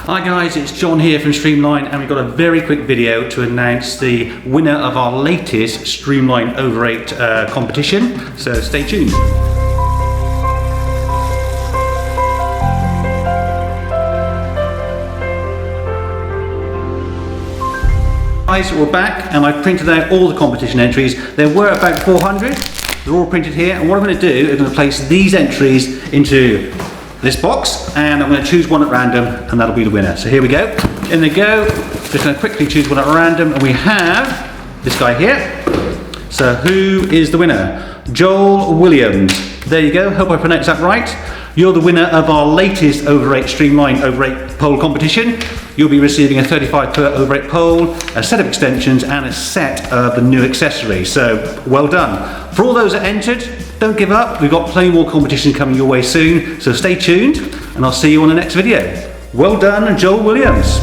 Hi guys, it's John here from Streamline, and we've got a very quick video to announce the winner of our latest Streamline Over8 competition, so stay tuned. Guys, we're back and I've printed out all the competition entries. There were about 400, they're all printed here, and what I'm going to do is I'm going to place these entries into this box and I'm going to choose one at random and that'll be the winner. So here we go, in they go. Just going to quickly choose one at random and we have this guy here. So who is the winner? Joel Williams. There you go, hope I pronounced that right. You're the winner of our latest Over8 Streamline Over8 pole competition. You'll be receiving a 35 per Over8 pole, a set of extensions and a set of the new accessories. So well done. For all those that entered, don't give up. We've got plenty more competition coming your way soon. So stay tuned and I'll see you on the next video. Well done, Joel Williams.